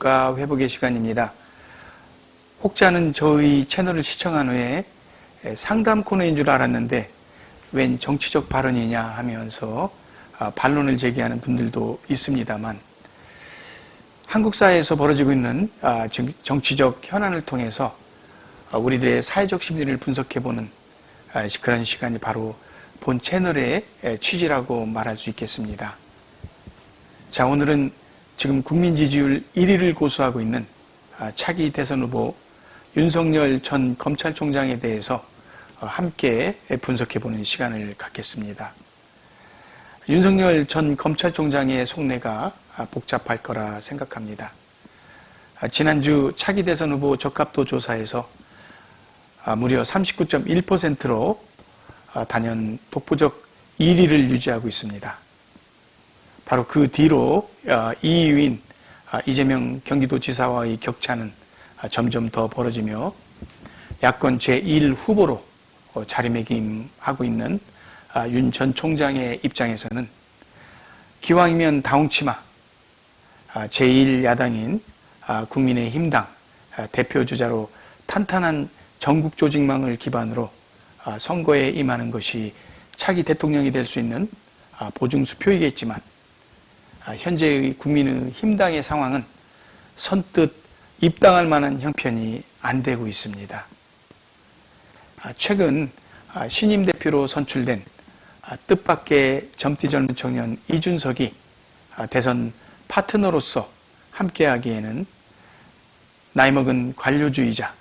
기독가 회복의 시간입니다. 혹자는 저희 채널을 시청한 후에 상담 코너인 줄 알았는데 웬 정치적 발언이냐 하면서 반론을 제기하는 분들도 있습니다만, 한국 사회에서 벌어지고 있는 정치적 현안을 통해서 우리들의 사회적 심리를 분석해보는 그런 시간이 바로 본 채널의 취지라고 말할 수 있겠습니다. 자, 오늘은 지금 국민 지지율 1위를 고수하고 있는 차기 대선 후보 윤석열 전 검찰총장에 대해서 함께 분석해보는 시간을 갖겠습니다. 윤석열 전 검찰총장의 속내가 복잡할 거라 생각합니다. 지난주 차기 대선 후보 적합도 조사에서 무려 39.1%로 단연 독보적 1위를 유지하고 있습니다. 바로 그 뒤로 2위인 이재명 경기도지사와의 격차는 점점 더 벌어지며 야권 제1 후보로 자리매김하고 있는 윤 전 총장의 입장에서는 기왕이면 다홍치마 제1야당인 국민의힘당 대표주자로 탄탄한 전국 조직망을 기반으로 선거에 임하는 것이 차기 대통령이 될 수 있는 보증수표이겠지만, 현재의 국민의힘당의 상황은 선뜻 입당할 만한 형편이 안 되고 있습니다. 최근 신임 대표로 선출된 뜻밖의 젊디 젊은 청년 이준석이 대선 파트너로서 함께하기에는 나이 먹은 관료주의자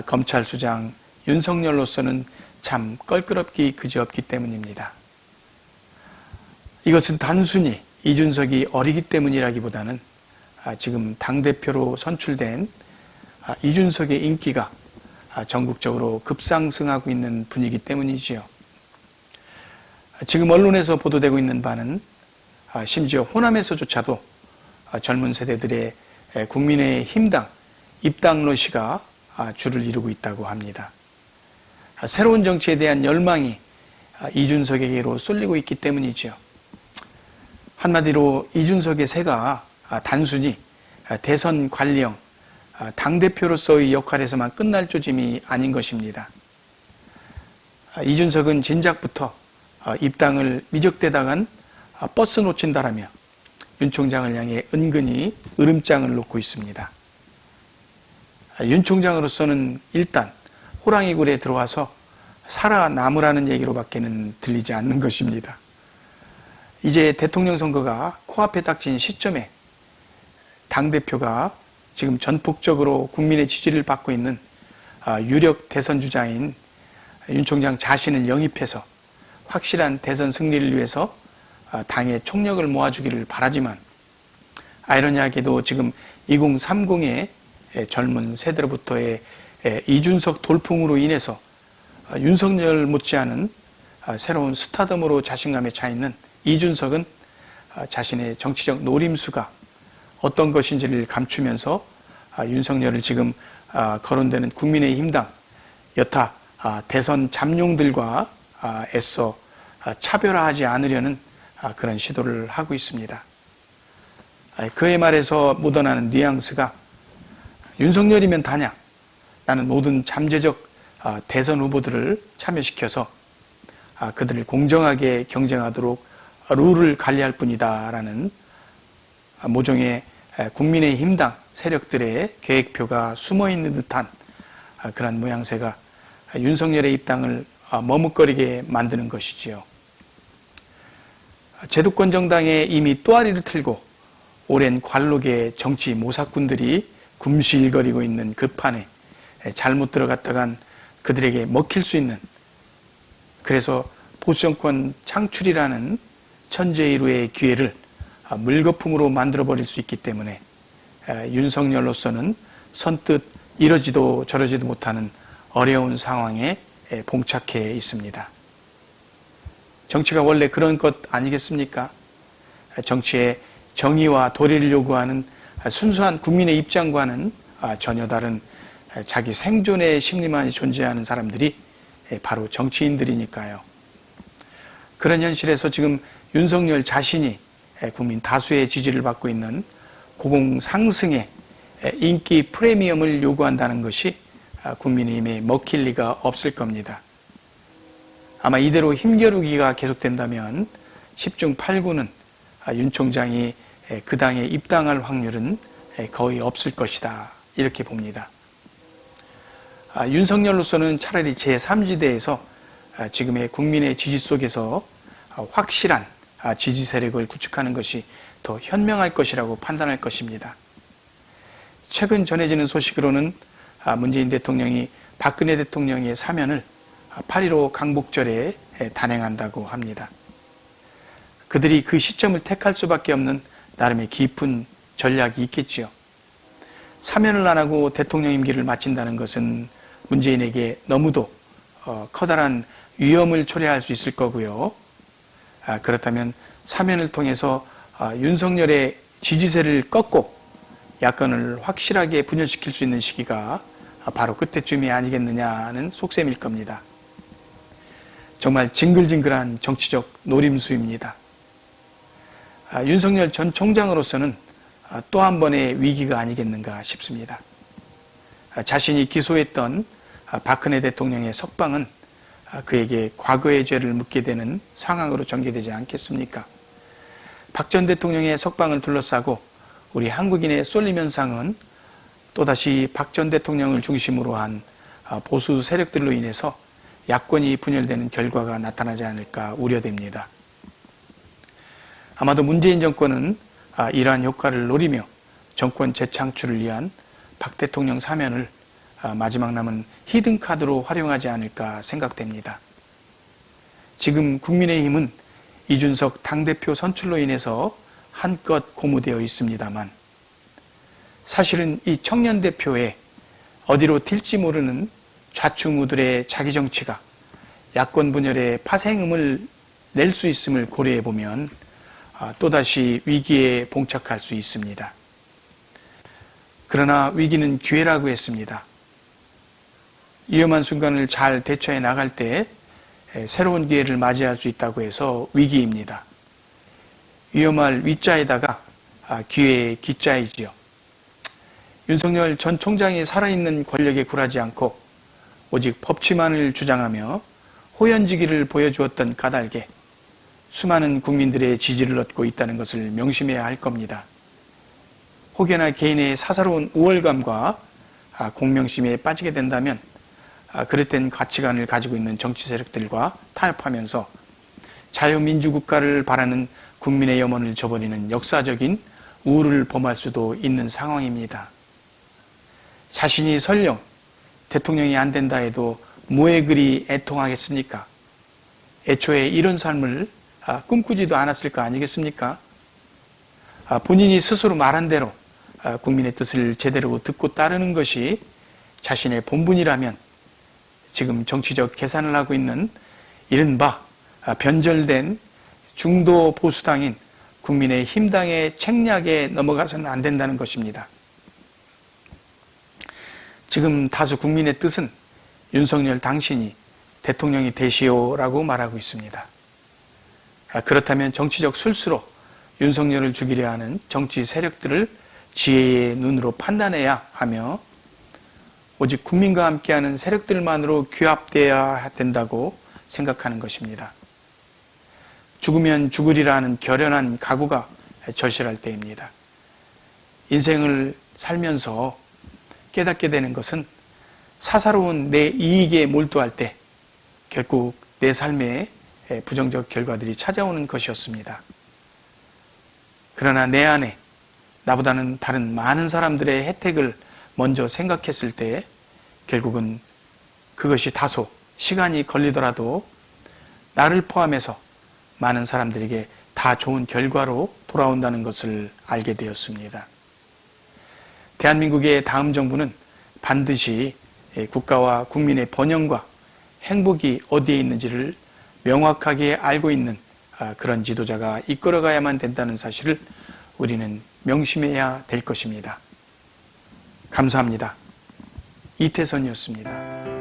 검찰수장 윤석열로서는 참 껄끄럽기 그지없기 때문입니다. 이것은 단순히 이준석이 어리기 때문이라기보다는 지금 당대표로 선출된 이준석의 인기가 전국적으로 급상승하고 있는 분위기 때문이지요. 지금 언론에서 보도되고 있는 바는 심지어 호남에서조차도 젊은 세대들의 국민의힘당 입당 러시가 줄을 이루고 있다고 합니다. 새로운 정치에 대한 열망이 이준석에게로 쏠리고 있기 때문이지요. 한마디로 이준석의 새가 단순히 대선 관리형 당대표로서의 역할에서만 끝날 조짐이 아닌 것입니다. 이준석은 진작부터 입당을 미적대다간 버스 놓친다라며 윤 총장을 향해 은근히 으름장을 놓고 있습니다. 윤 총장으로서는 일단 호랑이 굴에 들어와서 살아남으라는 얘기로밖에는 들리지 않는 것입니다. 이제 대통령 선거가 코앞에 닥친 시점에 당대표가 지금 전폭적으로 국민의 지지를 받고 있는 유력 대선 주자인 윤 총장 자신을 영입해서 확실한 대선 승리를 위해서 당의 총력을 모아주기를 바라지만, 아이러니하게도 지금 2030의 젊은 세대로부터의 이준석 돌풍으로 인해서 윤석열 못지않은 새로운 스타덤으로 자신감에 차 있는 이준석은 자신의 정치적 노림수가 어떤 것인지를 감추면서 윤석열을 지금 거론되는 국민의힘당 여타 대선 잠룡들과 애써 차별화하지 않으려는 그런 시도를 하고 있습니다. 그의 말에서 묻어나는 뉘앙스가 윤석열이면 다냐, 나는 모든 잠재적 대선 후보들을 참여시켜서 그들을 공정하게 경쟁하도록 룰을 관리할 뿐이다 라는 모종의 국민의힘당 세력들의 계획표가 숨어있는 듯한 그런 모양새가 윤석열의 입당을 머뭇거리게 만드는 것이지요. 제도권 정당에 이미 또아리를 틀고 오랜 관록의 정치 모사꾼들이 굶실거리고 있는 그 판에 잘못 들어갔다간 그들에게 먹힐 수 있는, 그래서 보수정권 창출이라는 천재일우의 기회를 물거품으로 만들어버릴 수 있기 때문에 윤석열로서는 선뜻 이러지도 저러지도 못하는 어려운 상황에 봉착해 있습니다. 정치가 원래 그런 것 아니겠습니까? 정치에 정의와 도리를 요구하는 순수한 국민의 입장과는 전혀 다른 자기 생존의 심리만이 존재하는 사람들이 바로 정치인들이니까요. 그런 현실에서 지금 윤석열 자신이 국민 다수의 지지를 받고 있는 고공 상승에 인기 프리미엄을 요구한다는 것이 국민의힘에 먹힐 리가 없을 겁니다. 아마 이대로 힘겨루기가 계속된다면 10중 8구는 윤 총장이 그 당에 입당할 확률은 거의 없을 것이다, 이렇게 봅니다. 윤석열로서는 차라리 제3지대에서 지금의 국민의 지지 속에서 확실한 지지 세력을 구축하는 것이 더 현명할 것이라고 판단할 것입니다. 최근 전해지는 소식으로는 문재인 대통령이 박근혜 대통령의 사면을 8.15 강복절에 단행한다고 합니다. 그들이 그 시점을 택할 수밖에 없는 나름의 깊은 전략이 있겠지요. 사면을 안 하고 대통령 임기를 마친다는 것은 문재인에게 너무도 커다란 위험을 초래할 수 있을 거고요. 그렇다면 사면을 통해서 윤석열의 지지세를 꺾고 야권을 확실하게 분열시킬 수 있는 시기가 바로 그때쯤이 아니겠느냐는 속셈일 겁니다. 정말 징글징글한 정치적 노림수입니다. 윤석열 전 총장으로서는 또 한 번의 위기가 아니겠는가 싶습니다. 자신이 기소했던 박근혜 대통령의 석방은 그에게 과거의 죄를 묻게 되는 상황으로 전개되지 않겠습니까? 박 전 대통령의 석방을 둘러싸고 우리 한국인의 쏠림 현상은 또다시 박 전 대통령을 중심으로 한 보수 세력들로 인해서 야권이 분열되는 결과가 나타나지 않을까 우려됩니다. 아마도 문재인 정권은 이러한 효과를 노리며 정권 재창출을 위한 박 대통령 사면을 마지막 남은 히든카드로 활용하지 않을까 생각됩니다. 지금 국민의힘은 이준석 당대표 선출로 인해서 한껏 고무되어 있습니다만 사실은 이 청년 대표의 어디로 튈지 모르는 좌충우들의 자기 정치가 야권 분열의 파생음을 낼 수 있음을 고려해 보면 또다시 위기에 봉착할 수 있습니다. 그러나 위기는 기회라고 했습니다. 위험한 순간을 잘 대처해 나갈 때 새로운 기회를 맞이할 수 있다고 해서 위기입니다. 위험할 위자에다가 기회의 기자이지요. 윤석열 전 총장이 살아있는 권력에 굴하지 않고 오직 법치만을 주장하며 호연지기를 보여주었던 까닭에 수많은 국민들의 지지를 얻고 있다는 것을 명심해야 할 겁니다. 혹여나 개인의 사사로운 우월감과 공명심에 빠지게 된다면 그릇된 가치관을 가지고 있는 정치 세력들과 타협하면서 자유민주국가를 바라는 국민의 염원을 저버리는 역사적인 우울을 범할 수도 있는 상황입니다. 자신이 설령 대통령이 안 된다 해도 뭐에 그리 애통하겠습니까? 애초에 이런 삶을 꿈꾸지도 않았을 거 아니겠습니까? 본인이 스스로 말한 대로 국민의 뜻을 제대로 듣고 따르는 것이 자신의 본분이라면 지금 정치적 계산을 하고 있는 이른바 변절된 중도 보수당인 국민의힘당의 책략에 넘어가서는 안 된다는 것입니다. 지금 다수 국민의 뜻은 윤석열 당신이 대통령이 되시오라고 말하고 있습니다. 그렇다면 정치적 술수로 윤석열을 죽이려 하는 정치 세력들을 지혜의 눈으로 판단해야 하며 오직 국민과 함께하는 세력들만으로 규합되어야 된다고 생각하는 것입니다. 죽으면 죽으리라는 결연한 각오가 절실할 때입니다. 인생을 살면서 깨닫게 되는 것은 사사로운 내 이익에 몰두할 때 결국 내 삶에 부정적 결과들이 찾아오는 것이었습니다. 그러나 내 안에 나보다는 다른 많은 사람들의 혜택을 먼저 생각했을 때 결국은 그것이 다소 시간이 걸리더라도 나를 포함해서 많은 사람들에게 다 좋은 결과로 돌아온다는 것을 알게 되었습니다. 대한민국의 다음 정부는 반드시 국가와 국민의 번영과 행복이 어디에 있는지를 명확하게 알고 있는 그런 지도자가 이끌어가야만 된다는 사실을 우리는 명심해야 될 것입니다. 감사합니다. 이태선이었습니다.